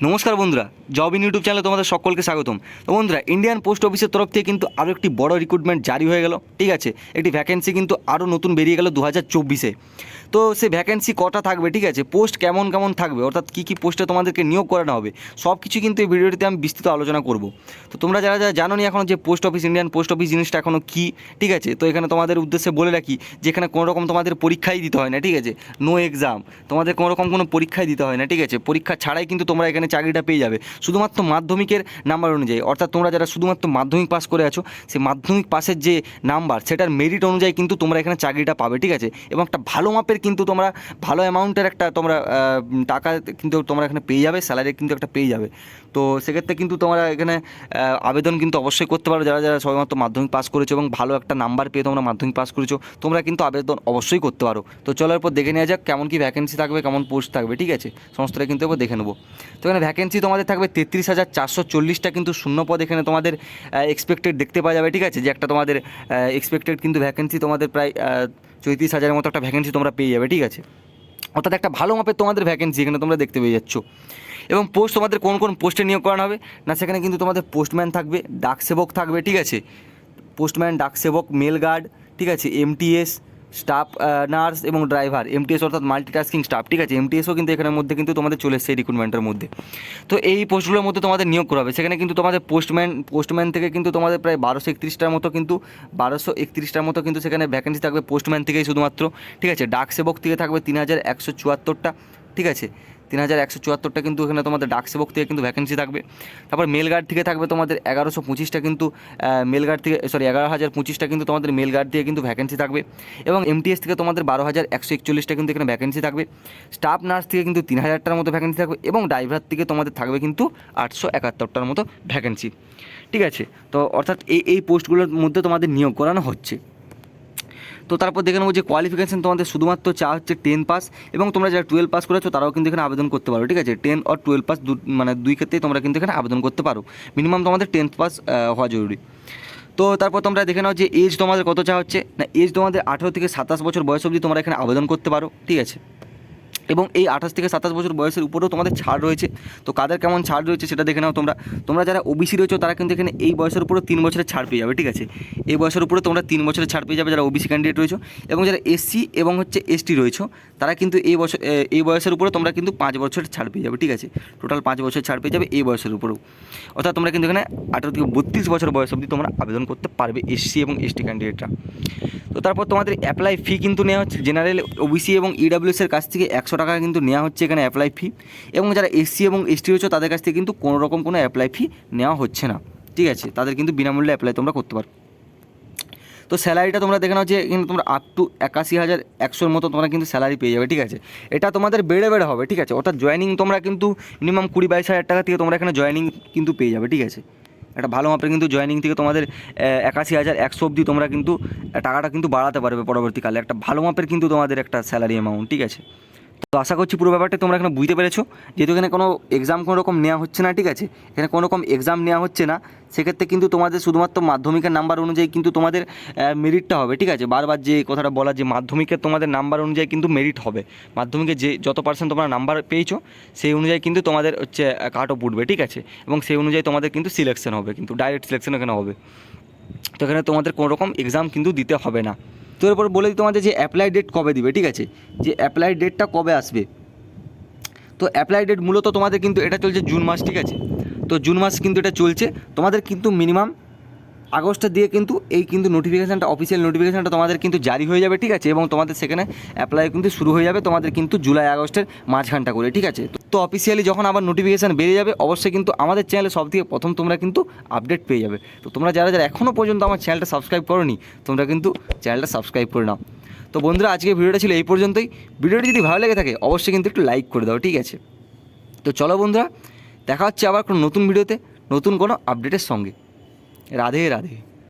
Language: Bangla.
নমস্কার বন্ধুরা, জব ইন ইউটিউব চ্যানেলে তোমাদের সকলকে স্বাগতম। তো বন্ধুরা, ইন্ডিয়ান পোস্ট অফিসের তরফ থেকে কিন্তু আরও একটি বড় রিক্রুটমেন্ট জারি হয়ে গেল। ঠিক আছে, একটি ভ্যাকেন্সি কিন্তু আরও নতুন বেরিয়ে গেল 2024-এ। তো সে ভ্যাকেন্সি কটা থাকবে, ঠিক আছে, পোস্ট কেমন কেমন থাকবে, অর্থাৎ কী কী পোস্টে তোমাদেরকে নিয়োগ করানো হবে, সব কিছু কিন্তু এই ভিডিওটিতে আমি বিস্তৃত আলোচনা করব। তো তোমরা যারা যারা জানো নি এখনও যে post office, Indian post office জিনিসটা এখনও কী, ঠিক আছে, তো এখানে তোমাদের উদ্দেশ্যে বলে রাখি যে এখানে কোনো রকম তোমাদের পরীক্ষাই দিতে হয় না। ঠিক আছে, নো এক্সাম, তোমাদের কোনো রকম কোনো পরীক্ষাই দিতে হয় না। ঠিক আছে, পরীক্ষা ছাড়াই কিন্তু তোমরা এখানে চাকরিটা পেয়ে যাবে, শুধুমাত্র মাধ্যমিকের নাম্বার অনুযায়ী। অর্থাৎ তোমরা যারা শুধুমাত্র মাধ্যমিক পাস করে আছো, সেই মাধ্যমিক পাসের যে নাম্বার সেটার মেরিট অনুযায়ী কিন্তু তোমরা এখানে চাকরিটা পাবে। ঠিক আছে, এবং একটা ভালো মাপের কিন্তু তোমরা ভালো অ্যামাউন্টের একটা তোমরা টাকা কিন্তু তোমরা এখানে পেয়ে যাবে, স্যালারি কিন্তু একটা পেয়ে যাবে। তো সেক্ষেত্রে কিন্তু তোমরা এখানে আবেদন কিন্তু অবশ্যই করতে পারো। যারা যারা সবেমাত্র মাধ্যমিক পাস করেছো এবং ভালো একটা নাম্বার পেয়ে তোমরা মাধ্যমিক পাস করেছো, তোমরা কিন্তু আবেদন অবশ্যই করতে পারো। তো চলার পর দেখে নেওয়া যাক কেমন কী ভ্যাকেন্সি থাকবে, কেমন পোস্ট থাকবে। ঠিক আছে, সমস্তটা কিন্তু এবার দেখে নেবো। তো এখানে ভ্যাকেন্সি তোমাদের থাকবে 33,440টা কিন্তু শূন্য পদ এখানে তোমাদের এক্সপেক্টেড দেখতে পাওয়া যাবে। ঠিক আছে, যে একটা তোমাদের এক্সপেক্টেড কিন্তু ভ্যাকেন্সি তোমাদের প্রায় 34,000-এর মতো একটা ভ্যাকেন্সি তোমরা পেয়ে যাবে। ঠিক আছে, অর্থাৎ একটা ভালো মাপের তোমাদের ভ্যাকেন্সি এখানে তোমরা দেখতে পেয়ে যাচ্ছ। এবং পোস্ট তোমাদের কোন কোন পোস্টে নিয়োগ করানো হবে না, সেখানে কিন্তু তোমাদের পোস্টম্যান থাকবে, ডাকসেবক থাকবে। ঠিক আছে, পোস্টম্যান, ডাকসেবক, মেল গার্ড, ঠিক আছে, এমটিএস, স্টাফ নার্স এবং ড্রাইভার। এমটিএস অর্থাৎ মাল্টিটাস্কিং স্টাফ। ঠিক আছে, এমটিএসও কিন্তু এখানের মধ্যে কিন্তু তোমাদের চলে এসছে এই রিক্রুটমেন্টের মধ্যে। তো এই পোস্টগুলোর মধ্যে তোমাদের নিয়োগ করা হবে। সেখানে কিন্তু তোমাদের পোস্টম্যান থেকে কিন্তু তোমাদের প্রায় 1231টার মতো কিন্তু 1231টার মতো কিন্তু সেখানে ভ্যাকেন্সি থাকবে পোস্টম্যান থেকেই শুধুমাত্র। ঠিক আছে, ডাকসেবক থেকে থাকবে 3174টা। ঠিক আছে, 3174টা কিন্তু এখানে তোমাদের ডাকসেবক থেকে কিন্তু ভ্যাকেন্সি থাকবে। তারপর মেলগার্ড থেকে থাকবে তোমাদের 1125টা কিন্তু মেলগার্ড থেকে 11,025টা কিন্তু তোমাদের মেলগার্ড থেকে কিন্তু ভ্যাকেন্সি থাকবে। এবং এমটিএস থেকে তোমাদের 12,141টা কিন্তু এখানে ভ্যাকেন্সি থাকবে। স্টাফ নার্স থেকে কিন্তু 3,000টার মতো ভ্যাকেন্সি থাকবে এবং ড্রাইভার থেকে তোমাদের থাকবে কিন্তু 871টার মতো ভ্যাকেন্সি। ঠিক আছে, তো অর্থাৎ এই পোস্টগুলোর মধ্যে তোমাদের নিয়োগ করানো হচ্ছে। তো তারপর দেখে নেবো যে কোয়ালিফিকেশান তোমাদের শুধুমাত্র চা হচ্ছে 10 পাস, এবং তোমরা যারা 12 পাস করেছো তারাও কিন্তু এখানে আবেদন করতে পারো। ঠিক আছে, 10 আর 12 পাস মানে দুই ক্ষেত্রেই তোমরা কিন্তু এখানে আবেদন করতে পারো। মিনিমাম তোমাদের 10th পাস হওয়া জরুরি। তো তারপর তোমরা দেখে নাও যে এজ তোমাদের কত চা হচ্ছে না, এজ তোমাদের 18 থেকে 27 বছর বয়স অবধি তোমরা এখানে আবেদন করতে পারো। ঠিক আছে, এবং এই 28 থেকে 27 বছর বয়সের উপরেও তোমাদের ছাড় রয়েছে। তো কাদের কেমন ছাড় রয়েছে সেটা দেখে নাও তোমরা যারা ওবিসি রয়েছে তারা কিন্তু এখানে এই বয়সের উপরে 3 বছরের ছাড় পেয়ে যাবে। ঠিক আছে, এই বয়সের উপরে তোমরা 3 বছরের ছাড় পেয়ে যাবে যারা ওবিসি ক্যান্ডিডেট রয়েছে। এবং যারা এসসি এবং এসটি রয়েছে তারা কিন্তু এই বয়সের উপরে তোমরা কিন্তু 5 বছরের ছাড় পেয়ে যাবে। ঠিক আছে, টোটাল 5 বছরের ছাড় পেয়ে যাবে এই বয়সের উপরেও। অর্থাৎ তোমরা কিন্তু এখানে 18 থেকে 32 বছর বয়স অবধি তোমরা আবেদন করতে পারবে, এসসি এবং এসটি ক্যান্ডিডেটরা। তো তারপর তোমাদের অ্যাপ্লাই ফি কিন্তু নেওয়া হচ্ছে জেনারেল, ওবিসি এবং ইডাব্লিউএসের কাছ থেকে 100 টাকা কিন্তু নেওয়া হচ্ছে এখানে অ্যাপ্লাই ফি। এবং যারা এসসি এবং এসটি রয়েছে তাদের কাছ থেকে কিন্তু কোনো রকম কোনো অ্যাপ্লাই ফি নেওয়া হচ্ছে না। ঠিক আছে, তাদের কিন্তু বিনামূল্যে অ্যাপ্লাই তোমরা করতে পারো। তো স্যালারিটা তোমরা দেখে নাও যে কিন্তু তোমরা আপ টু 81,100-র মতো তোমরা কিন্তু স্যালারি পেয়ে যাবে। ঠিক আছে, এটা তোমাদের বেড়ে বেড়ে হবে। ঠিক আছে, অর্থাৎ জয়েনিং তোমরা কিন্তু মিনিমাম 20-22 হাজার টাকা থেকে তোমরা এখানে জয়েনিং কিন্তু পেয়ে যাবে। ঠিক আছে, একটা ভালো মাপের কিন্তু জয়েনিং থেকে তোমাদের 81,100 অবধি তোমরা কিন্তু টাকাটা কিন্তু বাড়াতে পারবে পরবর্তীকালে। একটা ভালো মাপের কিন্তু তোমাদের একটা স্যালারি অ্যামাউন্ট। ঠিক আছে, তো আশা করছি পুরো ব্যাপারটা তোমরা এখানে বুঝতে পেরেছো। যেহেতু এখানে কোনো এক্সাম কোনো রকম নেওয়া হচ্ছে না। ঠিক আছে, এখানে কোনো রকম এক্সাম নেওয়া হচ্ছে না, সেক্ষেত্রে কিন্তু তোমাদের শুধুমাত্র মাধ্যমিকের নাম্বার অনুযায়ী কিন্তু তোমাদের মেরিটটা হবে। ঠিক আছে, বারবার যে কথাটা বলা যে মাধ্যমিকের তোমাদের নাম্বার অনুযায়ী কিন্তু মেরিট হবে। মাধ্যমিকে যে যত পার্সেন্ট তোমরা নাম্বার পেয়েছো সেই অনুযায়ী কিন্তু তোমাদের হচ্ছে কাট অফ উঠবে। ঠিক আছে, এবং সেই অনুযায়ী তোমাদের কিন্তু সিলেকশন হবে, কিন্তু ডাইরেক্ট সিলেকশন এখানে হবে। তো এখানে তোমাদের কোনো রকম এক্সাম কিন্তু দিতে হবে না। তো এরপর বলে দিই তোমাদের যে অ্যাপ্লাই ডেট কবে দিবে। ঠিক আছে, যে অ্যাপ্লাই ডেটটা কবে আসবে। তো অ্যাপ্লাই ডেট মূলত তোমাদের কিন্তু এটা চলছে জুন মাস। ঠিক আছে, তো জুন মাস কিন্তু এটা চলছে তোমাদের কিন্তু মিনিমাম আগস্টের দিয়ে কিন্তু এই কিন্তু নোটিফিকেশানটা, অফিসিয়াল নোটিফিকেশানটা তোমাদের কিন্তু জারি হয়ে যাবে। ঠিক আছে, এবং তোমাদের সেখানে অ্যাপ্লাই কিন্তু শুরু হয়ে যাবে তোমাদের কিন্তু জুলাই আগস্টের মাঝখানটা করে। ঠিক আছে, তো অফিসিয়ালি যখন আবার নোটিফিকেশান বেরিয়ে যাবে অবশ্যই কিন্তু আমাদের চ্যানেলে সব থেকে প্রথম তোমরা কিন্তু আপডেট পেয়ে যাবে। তো তোমরা যারা যারা এখনও পর্যন্ত আমার চ্যানেলটা সাবস্ক্রাইব করোনি তোমরা কিন্তু চ্যানেলটা সাবস্ক্রাইব করে নাও। তো বন্ধুরা, আজকে ভিডিওটা ছিল এই পর্যন্তই। ভিডিওটি যদি ভালো লেগে থাকে অবশ্যই কিন্তু একটু লাইক করে দাও। ঠিক আছে, তো চলো বন্ধুরা, দেখা হচ্ছে আবার কোনো নতুন ভিডিওতে নতুন কোনো আপডেটের সঙ্গে। রাধে রাধে।